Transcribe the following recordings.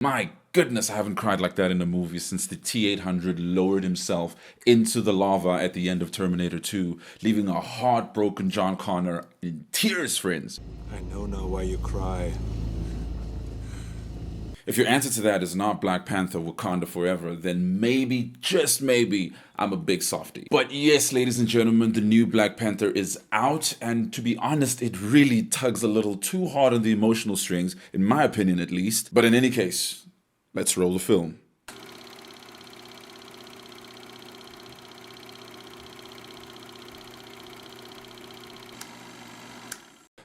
My goodness, I haven't cried like that in a movie since the T-800 lowered himself into the lava at the end of Terminator 2, leaving a heartbroken John Connor in tears, friends. I know now why you cry. If your answer to that is not Black Panther Wakanda Forever, then maybe, just maybe, I'm a big softie. But yes, ladies and gentlemen, the new Black Panther is out, and to be honest, it really tugs a little too hard on the emotional strings, in my opinion at least. But in any case, let's roll the film.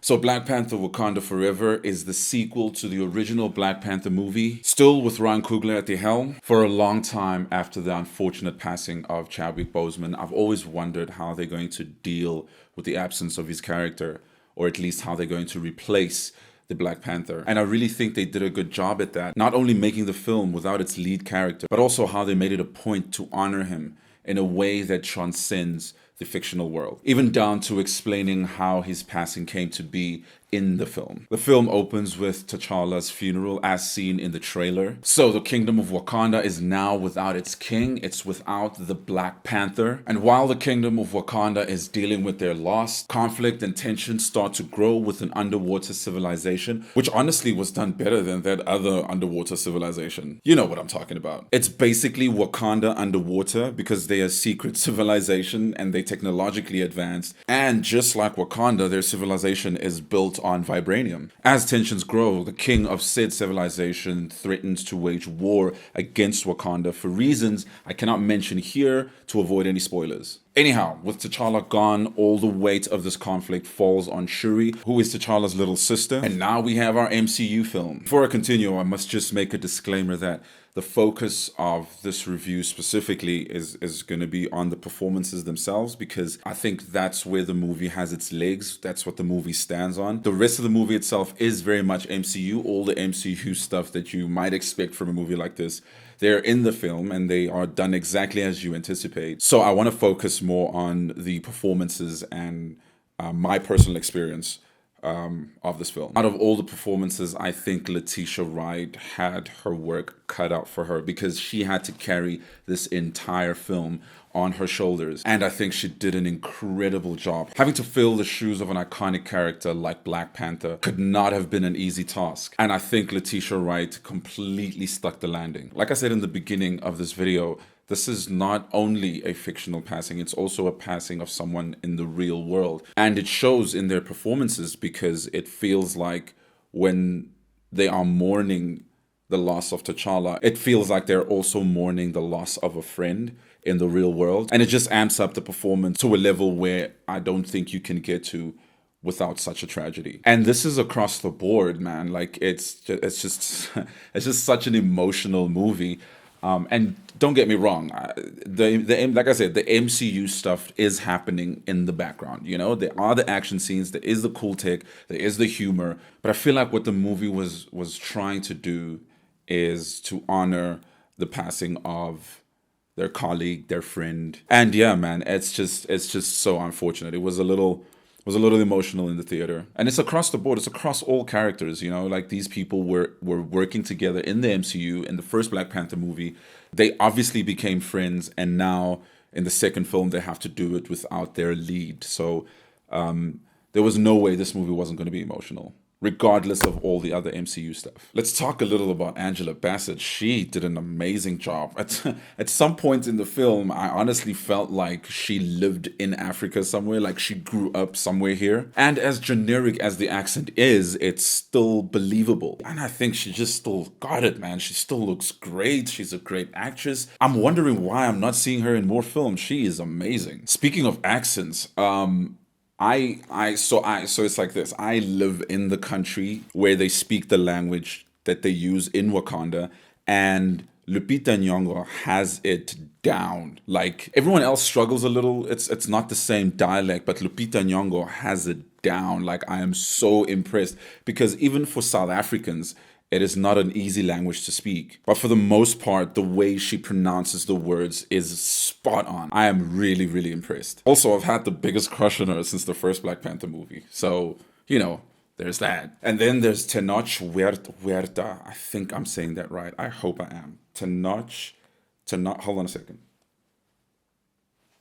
So Black Panther Wakanda Forever is the sequel to the original Black Panther movie, still with Ryan Coogler at the helm. For a long time after the unfortunate passing of Chadwick Boseman, I've always wondered how they're going to deal with the absence of his character, or at least how they're going to replace the Black Panther. And I really think they did a good job at that, not only making the film without its lead character, but also how they made it a point to honor him in a way that transcends the fictional world, even down to explaining how his passing came to be in the film. The film opens with T'Challa's funeral as seen in the trailer. So the kingdom of Wakanda is now without its king, it's without the Black Panther. And while the kingdom of Wakanda is dealing with their loss, conflict and tension start to grow with an underwater civilization, which honestly was done better than that other underwater civilization. You know what I'm talking about. It's basically Wakanda underwater because they are a secret civilization and they technologically advanced. And just like Wakanda, their civilization is built on vibranium. As tensions grow, the king of said civilization threatens to wage war against Wakanda for reasons I cannot mention here to avoid any spoilers. Anyhow, with T'Challa gone, all the weight of this conflict falls on Shuri, who is T'Challa's little sister. And now we have our MCU film. Before I continue, I must just make a disclaimer that the focus of this review specifically is going to be on the performances themselves, because I think that's where the movie has its legs. That's what the movie stands on. The rest of the movie itself is very much MCU. All the MCU stuff that you might expect from a movie like this, they're in the film and they are done exactly as you anticipate. So I want to focus more on the performances and my personal experience of this film. Out of all the performances, I think Letitia Wright had her work cut out for her, because she had to carry this entire film on her shoulders. And I think she did an incredible job. Having to fill the shoes of an iconic character like Black Panther could not have been an easy task. And I think Letitia Wright completely stuck the landing. Like I said in the beginning of this video, this is not only a fictional passing, it's also a passing of someone in the real world. And it shows in their performances, because it feels like when they are mourning the loss of T'Challa, it feels like they're also mourning the loss of a friend in the real world. And it just amps up the performance to a level where I don't think you can get to without such a tragedy. And this is across the board, man. Like it's just it's just such an emotional movie. And don't get me wrong, like I said, the MCU stuff is happening in the background. You know, there are the action scenes, there is the cool tech, there is the humor. But I feel like what the movie was trying to do is to honor the passing of their colleague, their friend. And yeah, man, it's just so unfortunate. It was a little emotional in the theater. And it's across the board, it's across all characters, you know, like these people were working together in the MCU. In the first Black Panther movie, they obviously became friends, and now in the second film they have to do it without their lead. So there was no way this movie wasn't going to be emotional, regardless of all the other MCU stuff. Let's talk a little about Angela Bassett. She did an amazing job. At some point in the film, I honestly felt like she lived in Africa somewhere, like she grew up somewhere here. And as generic as the accent is, it's still believable. And I think she just still got it, man. She still looks great. She's a great actress. I'm wondering why I'm not seeing her in more films. She is amazing. Speaking of accents, so it's like this. I live in the country where they speak the language that they use in Wakanda, and Lupita Nyong'o has it down. Like everyone else struggles a little. It's not the same dialect, but Lupita Nyong'o has it down. Like I am so impressed, because even for South Africans, it is not an easy language to speak. But for the most part, the way she pronounces the words is spot on. I am really, really impressed. Also, I've had the biggest crush on her since the first Black Panther movie. So, you know, There's that. And then there's Tenoch Huerta. I think I'm saying that right. I hope I am. Hold on a second.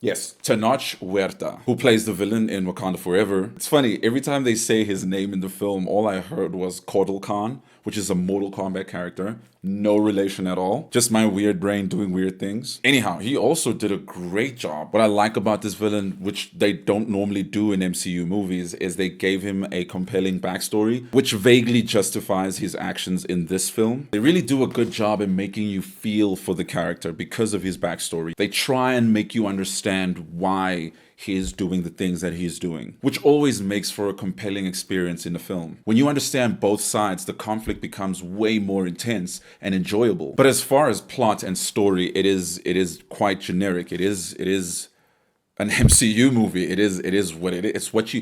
Yes, Tenoch Huerta, who plays the villain in Wakanda Forever. It's funny, every time they say his name in the film, all I heard was Kotal Khan, which is a Mortal Kombat character. No relation at all. Just my weird brain doing weird things. Anyhow, he also did a great job. What I like about this villain, which they don't normally do in MCU movies, is they gave him a compelling backstory, which vaguely justifies his actions in this film. They really do a good job in making you feel for the character because of his backstory. They try and make you understand why he is doing the things that he's doing, which always makes for a compelling experience in the film. When you understand both sides, the conflict becomes way more intense and enjoyable. But as far as plot and story, it is quite generic. It is an MCU movie. It is what it is. It's what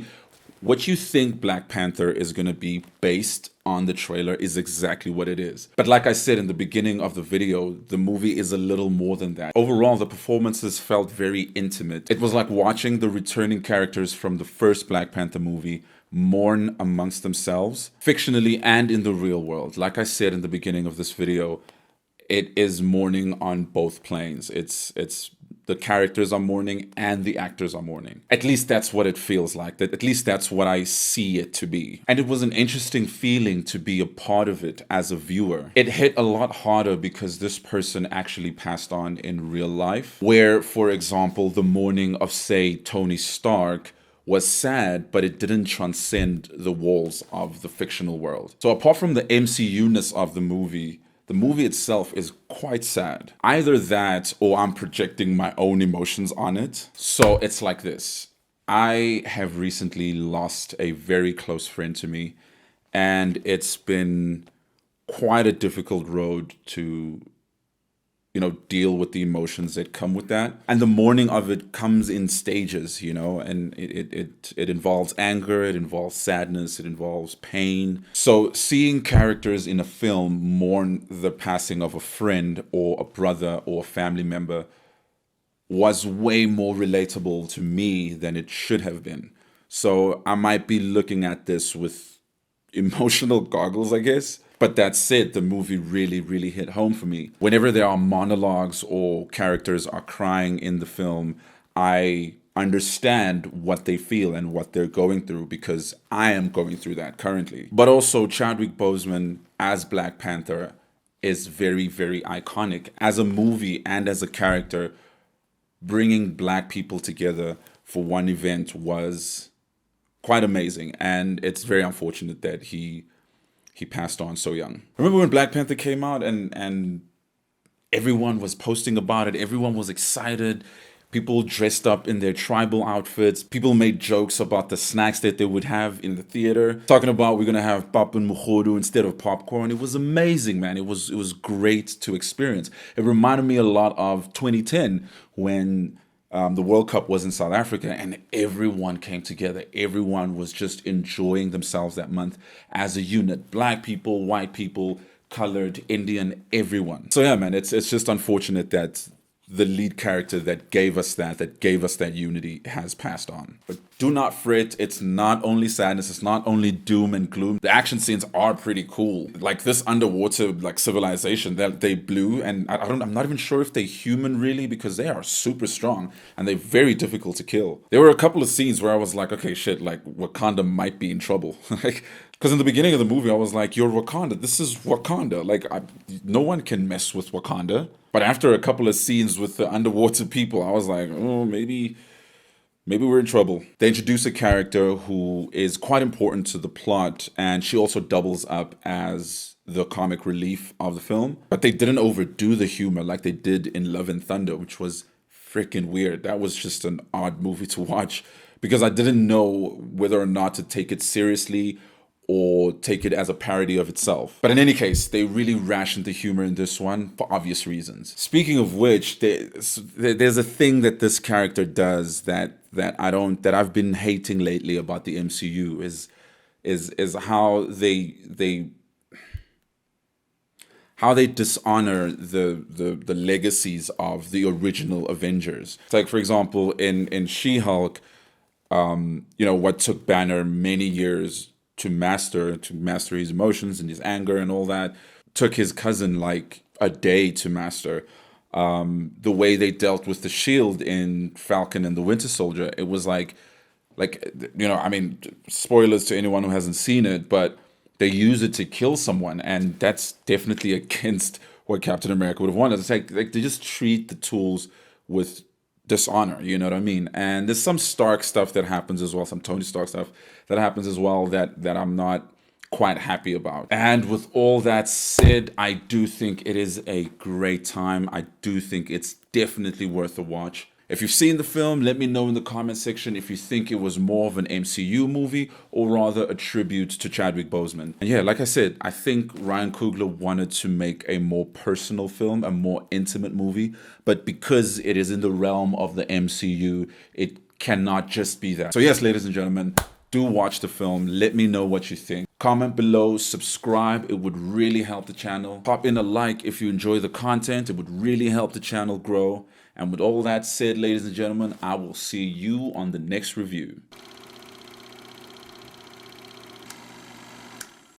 you think Black Panther is going to be based on the trailer is exactly what it is. But like I said in the beginning of the video, the movie is a little more than that. Overall, the performances felt very intimate. It was like watching the returning characters from the first Black Panther movie mourn amongst themselves, fictionally and in the real world. Like I said in the beginning of this video, it is mourning on both planes. It's the characters are mourning and the actors are mourning. At least that's what it feels like. At least that's what I see it to be. And it was an interesting feeling to be a part of it as a viewer. It hit a lot harder because this person actually passed on in real life, where, for example, the mourning of, say, Tony Stark was sad, but it didn't transcend the walls of the fictional world. So apart from the MCU-ness of the movie itself is quite sad. Either that or I'm projecting my own emotions on it. So it's like this. I have recently lost a very close friend to me, and it's been quite a difficult road to deal with the emotions that come with that. And the mourning of it comes in stages, and it involves anger, it involves sadness, it involves pain. So seeing characters in a film mourn the passing of a friend or a brother or a family member was way more relatable to me than it should have been. So I might be looking at this with emotional goggles, I guess. But that said, the movie really, really hit home for me. Whenever there are monologues or characters are crying in the film, I understand what they feel and what they're going through because I am going through that currently. But also, Chadwick Boseman as Black Panther is very, very iconic. As a movie and as a character, bringing Black people together for one event was quite amazing. And it's very unfortunate that he passed on so young. Remember when Black Panther came out and everyone was posting about it, everyone was excited, people dressed up in their tribal outfits, people made jokes about the snacks that they would have in the theater, talking about we're gonna have pap and muhodu instead of popcorn. It was amazing, man. It was great to experience. It reminded me a lot of 2010 when the World Cup was in South Africa and everyone came together. Everyone was just enjoying themselves that month as a unit. Black people, white people, colored, Indian, everyone. So yeah, man, it's just unfortunate that the lead character that gave us that unity has passed on. But do not fret, it's not only sadness, it's not only doom and gloom. The action scenes are pretty cool. Like this underwater civilization that they blew, and I'm not even sure if they're human really, because they are super strong and they're very difficult to kill. There were a couple of scenes where I was like, okay, shit, like Wakanda might be in trouble. Because in the beginning of the movie, I was like, you're Wakanda. This is Wakanda. Like, no one can mess with Wakanda. But after a couple of scenes with the underwater people, I was like, oh, maybe we're in trouble. They introduce a character who is quite important to the plot, and she also doubles up as the comic relief of the film. But they didn't overdo the humor like they did in Love and Thunder, which was freaking weird. That was just an odd movie to watch because I didn't know whether or not to take it seriously or take it as a parody of itself. But in any case, they really rationed the humor in this one for obvious reasons. Speaking of which, there's a thing that this character does that I've been hating lately about the MCU is how they dishonor the legacies of the original Avengers. It's like, for example, in She-Hulk, what took Banner many years master his emotions and his anger and all that. Took his cousin like a day to master. The way they dealt with the shield in Falcon and the Winter Soldier, it was I mean, spoilers to anyone who hasn't seen it, but they use it to kill someone, and that's definitely against what Captain America would have wanted. It's like they just treat the tools with dishonor, you know what I mean? And there's some Stark stuff that happens as well, some Tony Stark stuff that happens as well that I'm not quite happy about. And with all that said, I do think it is a great time. I do think it's definitely worth a watch. If you've seen the film, let me know in the comment section if you think it was more of an MCU movie or rather a tribute to Chadwick Boseman. And yeah, like I said, I think Ryan Coogler wanted to make a more personal film, a more intimate movie, but because it is in the realm of the MCU, it cannot just be that. So yes, ladies and gentlemen, do watch the film. Let me know what you think. Comment below, subscribe. It would really help the channel. Pop in a like if you enjoy the content. It would really help the channel grow. And with all that said, ladies and gentlemen, I will see you on the next review.